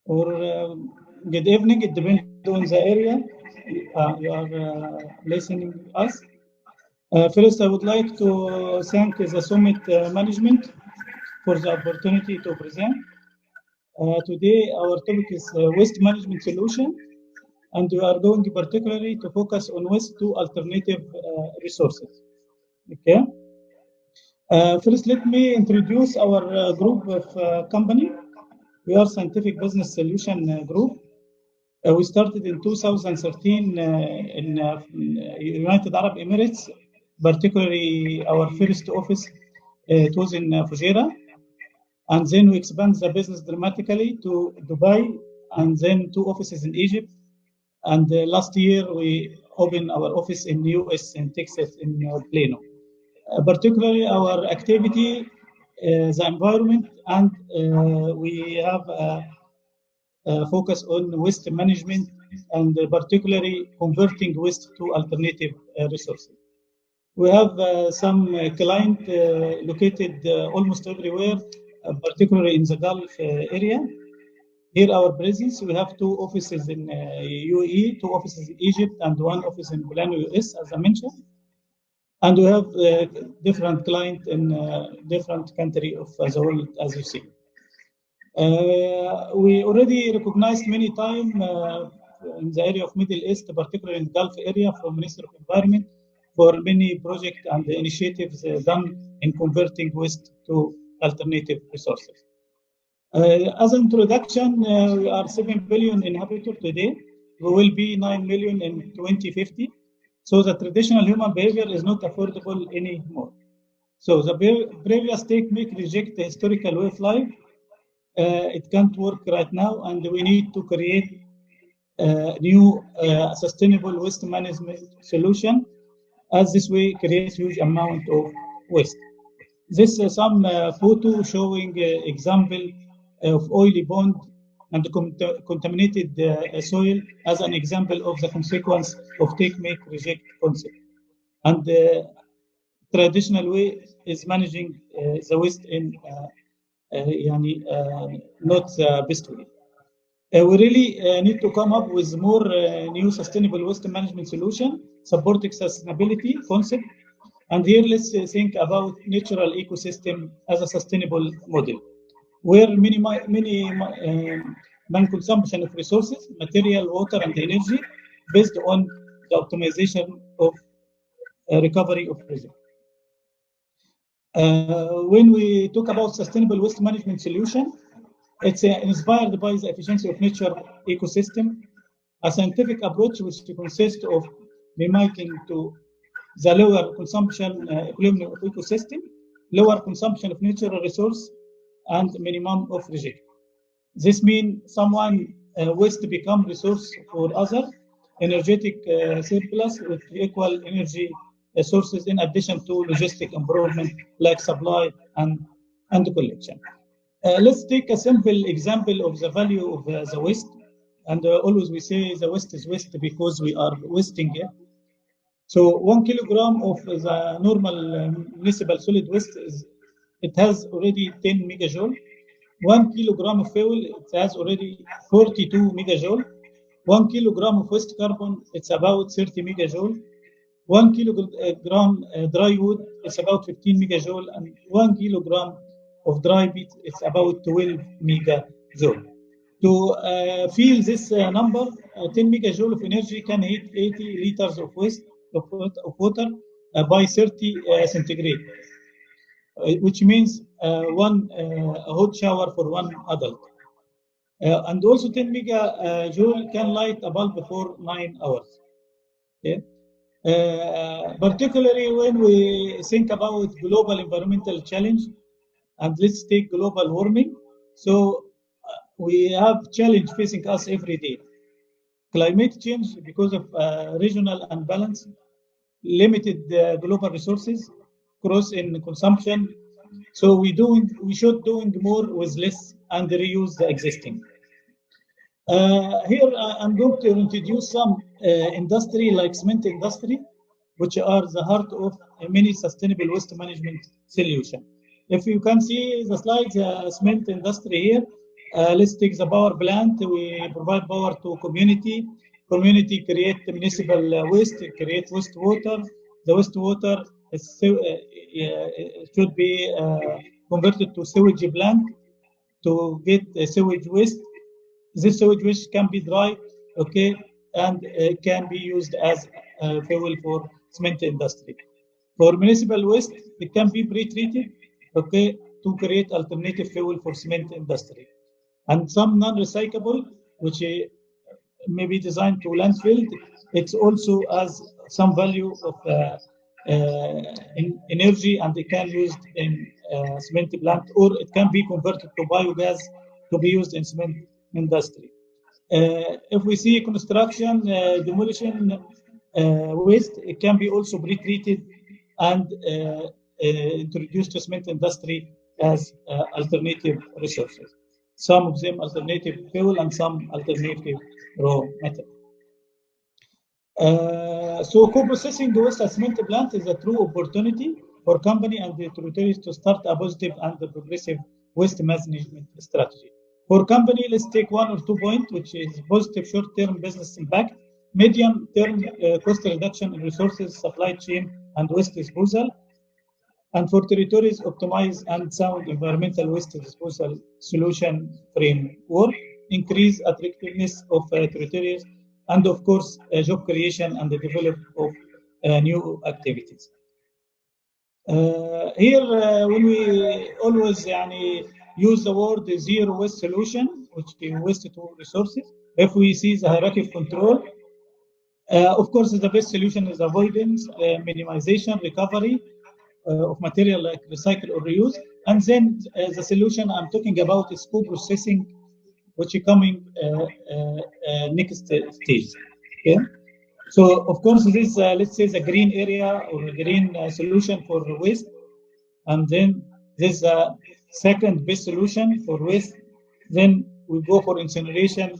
or good evening. It depends on the area you are listening us. First, I would like to thank the Summit Management for the opportunity to present. Today, our topic is waste management solution, and we are going particularly to focus on waste to alternative resources. Okay. First, let me introduce our group of company. We are Scientific Business Solution Group. We started in 2013 in United Arab Emirates, particularly our first office. It was in Fujairah, and then we expanded the business dramatically to Dubai, and then 2 offices in Egypt. And last year we opened our office in the US, in Texas, in Plano. Particularly our activity, the environment, and we have focus on waste management and particularly converting waste to alternative resources. We have some client located almost everywhere, particularly in the Gulf area. Here our presence, we have 2 offices in UAE, 2 offices in Egypt, and 1 office in Plano, US, as I mentioned. And we have different clients in different countries of the world, as you see. We already recognized many times in the area of Middle East, particularly in the Gulf area, from Ministry of Environment for many projects and initiatives done in converting waste to alternative resources. As an introduction, we are 7 billion inhabitants today. We will be 9 million in 2050. So the traditional human behavior is not affordable anymore. So the previous take, make, reject the historical way of life. It can't work right now, and we need to create new sustainable waste management solution, as this way creates huge amount of waste. This is some photo showing example of oily pond and contaminated soil as an example of the consequence of take, make, reject concept. And the traditional way is managing the waste in not the best way. We really need to come up with more new sustainable waste management solution supporting sustainability concept. And here let's think about natural ecosystem as a sustainable model, where minimum consumption of resources, material, water, and energy based on the optimization of recovery of reserve. When we talk about sustainable waste management solution, it's inspired by the efficiency of nature ecosystem, a scientific approach which consists of mimicking to the lower consumption equilibrium of ecosystem, lower consumption of natural resource, and minimum of reject. This means someone waste become resource for other, energetic surplus with equal energy sources in addition to logistic improvement like supply and collection. Let's take a simple example of the value of the waste. And always we say the waste is waste because we are wasting it. So 1 kilogram of the normal municipal solid waste it has already 10 megajoule. 1 kilogram of fuel, it has already 42 megajoule. 1 kilogram of waste carbon, it's about 30 megajoule. 1 kilogram dry wood is about 15 megajoule, and 1 kilogram of dry peat is about 12 megajoule. To feel this number, 10 megajoule of energy can heat 80 liters of waste of water by 30 centigrade, which means one hot shower for one adult. And also 10 megajoule can light a bulb for 9 hours. Okay? Particularly when we think about global environmental challenge, and let's take global warming. So we have challenge facing us every day. Climate change because of regional imbalance, limited global resources, growth in consumption. So we should doing more with less and reuse the existing. Here I'm going to introduce some industry like cement industry, which are the heart of many sustainable waste management solution. If you can see the slides, cement industry here, Let's take the power plant. We provide power to community. Community create municipal waste, create wastewater. The wastewater should be converted to sewage plant to get sewage waste. This sewage waste can be dry, okay, and can be used as fuel for cement industry. For municipal waste, it can be pre-treated, okay, to create alternative fuel for cement industry. And some non-recyclable, which may be designed to landfill, it also has some value of energy, and it can be used in cement plant, or it can be converted to biogas to be used in cement industry. If we see construction, demolition waste, it can be also pre-treated and introduced to cement industry as alternative resources. Some of them alternative fuel and some alternative raw material. So co-processing the waste cement plant is a true opportunity for company and the territories to start a positive and progressive waste management strategy. For company, let's take 1 or 2 points, which is positive short-term business impact, medium-term cost reduction in resources, supply chain, and waste disposal. And for territories, optimize and sound environmental waste disposal solution framework, increase attractiveness of territories, and of course, job creation and the development of new activities. Here, when we always use the word zero waste solution, which is waste to resources, if we see the hierarchy of control, of course, the best solution is avoidance, minimization, recovery of material like recycle or reuse. And then the solution I'm talking about is co-processing, which is coming next stage. Okay? So, of course, this, let's say, the green area or green solution for waste. And then there's a second best solution for waste. Then we go for incineration,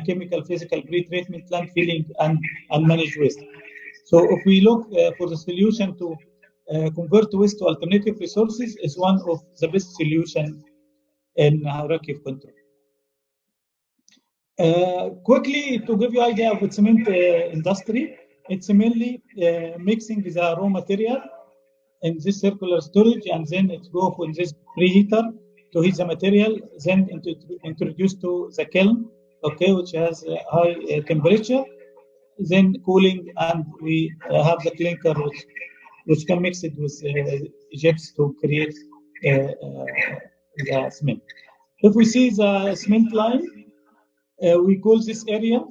chemical, physical, pre-treatment, landfilling, and managed waste. So if we look for the solution to convert waste to alternative resources, is one of the best solution in hierarchy of control. Quickly, to give you idea of the cement industry, it's mainly mixing the raw material in this circular storage, and then it go for this preheater to heat the material, then introduced to the kiln, okay, which has high temperature, then cooling, and we have the clinker, which can mix it with gyps to create the cement. If we see the cement line, we call this area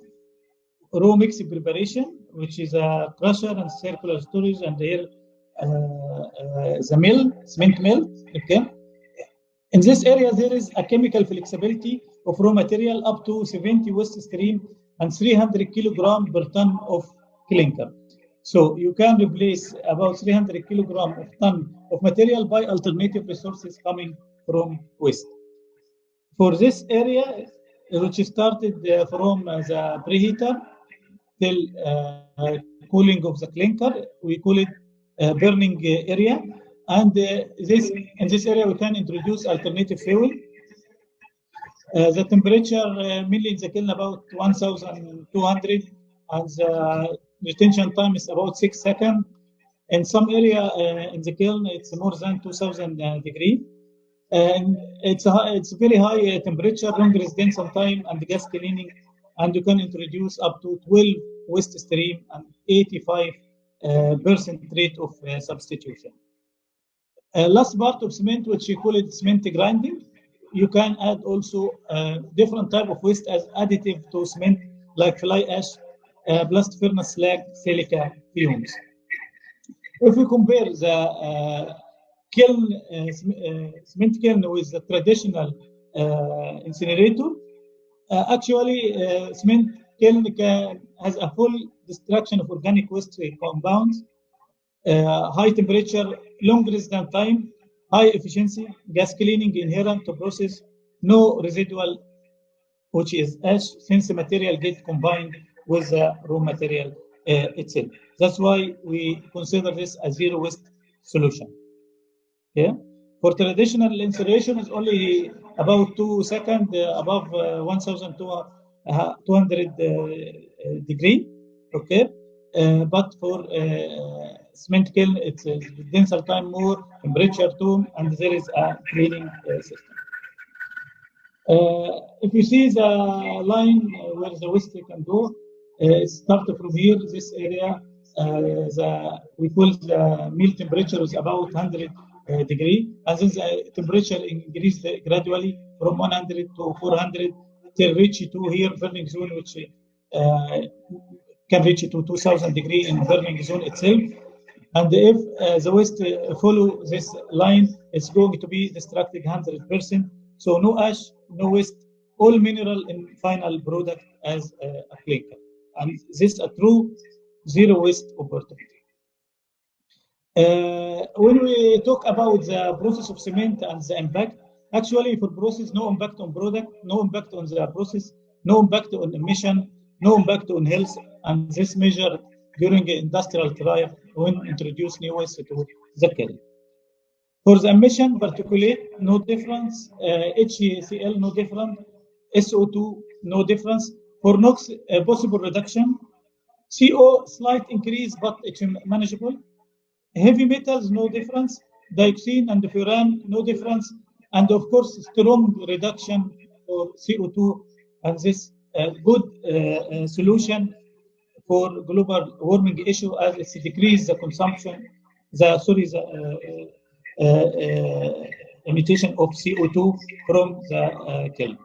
raw mix preparation, which is a crusher and circular storage, and here the mill, cement mill. Okay. In this area, there is a chemical flexibility of raw material up to 70 waste stream and 300 kilogram per ton of clinker. So you can replace about 300 kilogram of ton of material by alternative resources coming from waste. For this area, which started from the preheater till cooling of the clinker, we call it burning area. And in this area, we can introduce alternative fuel. The temperature mainly in the kiln about 1,200, and the retention time is about 6 seconds. In some area in the kiln, it's more than 2,000 degrees. And it's very high temperature, long residence time, and gas cleaning, and you can introduce up to 12 waste stream and 85% rate of substitution. Last part of cement, which we call it cement grinding, you can add also different type of waste as additive to cement, like fly ash, blast furnace slag, silica fumes. If we compare the kiln, cement kiln with the traditional incinerator, actually cement kiln has a full destruction of organic waste compounds, high temperature, long residence time, high efficiency, gas cleaning inherent to process, no residual, which is ash, since the material get combined with the raw material itself. That's why we consider this a zero waste solution. Yeah. For traditional incineration, is only about 2 seconds above 1,200 degree. Okay, but for cement kiln, it's denser time, more temperature too, and there is a cleaning system. If you see the line where the waste can go, start from here, this area, we call the meal temperature is about 100 degree, and then the temperature increased gradually from 100 to 400 till reach to here burning zone, which can reach to 2,000 degree in burning zone itself. And if the waste follow this line, it's going to be destructed 100%. So no ash, no waste, all mineral in final product as a clinker. And this is a true zero waste opportunity. When we talk about the process of cement and the impact, actually for process, no impact on product, no impact on the process, no impact on emission, no impact on health, and this measured during the industrial trial when introduced new waste to the kiln. For the emission, particulate, no difference, HCl, no difference, SO2, no difference. For NOx, possible reduction, CO, slight increase, but it's manageable. Heavy metals, no difference. Dioxin and furan, no difference. And of course, strong reduction for CO2, and this good solution for global warming issue as it decrease the consumption, the emission of CO2 from the kiln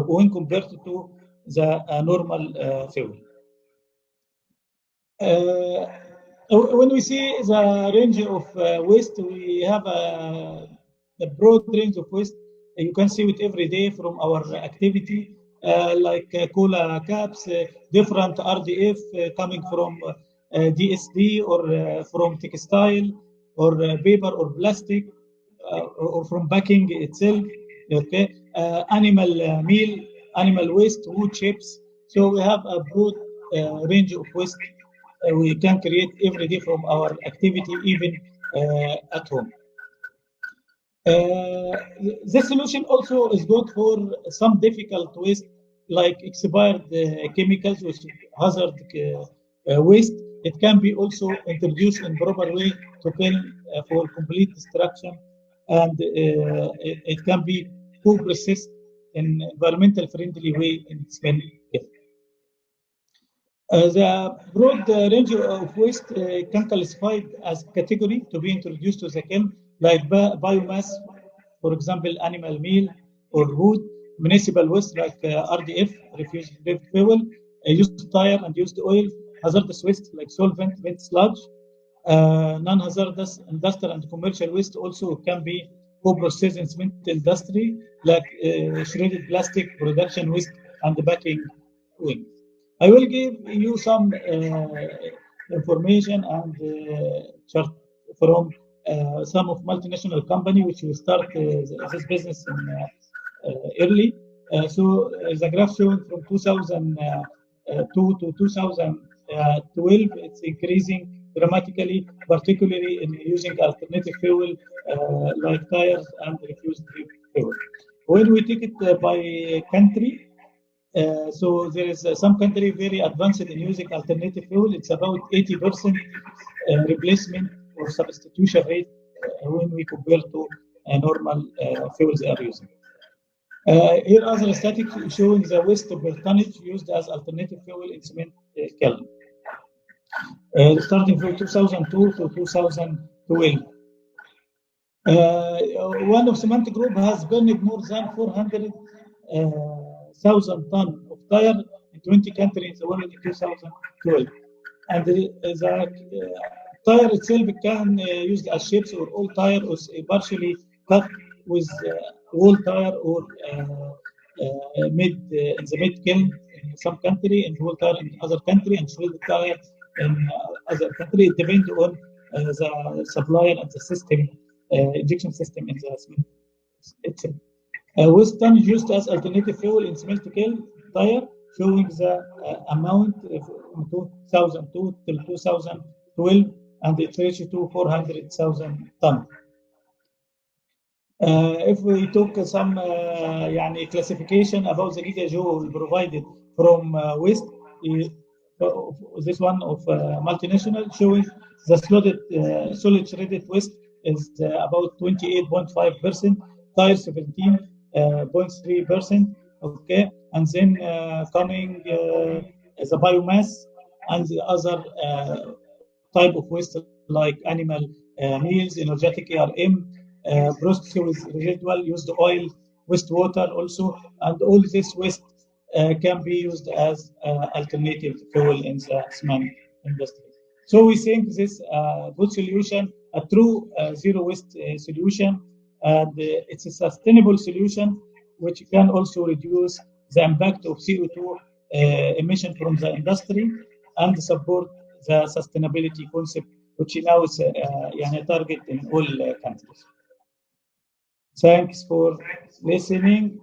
when compared to the normal fuel. When we see the range of waste, we have a broad range of waste. You can see it every day from our activity, like cola caps, different RDF coming from DSD or from textile or paper or plastic or from packing itself. Okay, animal meal, animal waste, wood chips. So we have a broad range of waste we can create every day from our activity, even at home. This solution also is good for some difficult waste like expired chemicals, which hazard waste. It can be also introduced in proper way to kill for complete destruction, and it can be co-processed in environmental friendly way in cement kiln. The broad range of waste can classified as category to be introduced to the kiln, like biomass, for example, animal meal or wood, municipal waste like RDF, refuse fuel, used tire and used oil, hazardous waste like solvent, wet sludge, non-hazardous industrial and commercial waste also can be co-processed in cement industry like shredded plastic, production waste, and the packing wing. I will give you some information and chart from some of multinational company which will start this business in early. So the graph showing from 2002 to 2012, it's increasing dramatically, particularly in using alternative fuel like tires and refused fuel. When we take it by country, so there is some country very advanced in using alternative fuel. It's about 80% replacement or substitution rate when we compare to normal fuels they are using. Here are the statistics showing the waste per tonnage used as alternative fuel in cement kiln. Starting from 2002 to 2012. One of cement group has burned more than 400,000 tons of tire in 20 countries in the world in 2012. And the tire itself can used as shapes or all tire is partially cut with whole tire or made in the mid kiln in some country and whole tire in other country and shredded tire in other country. It depends on the supplier and the system, injection system in the cement itself. Waste tonnage used as alternative fuel in cement kiln tire, showing the amount from 2002 till 2012, and it reached to 400,000 tons. If we took some يعني classification about the gigajoule provided from waste, this one of multinational showing the solid shredded waste is about 28.5%, tire 17.3%. Okay, and then coming the biomass and the other type of waste like animal meals, energetic ARM, processed with residual used oil, wastewater also, and all this waste can be used as alternative fuel in the cement industry. So we think this good solution, a true zero waste solution, and it's a sustainable solution which can also reduce the impact of CO2 emission from the industry and support the sustainability concept, which now is يعني target in all countries. Thanks for listening.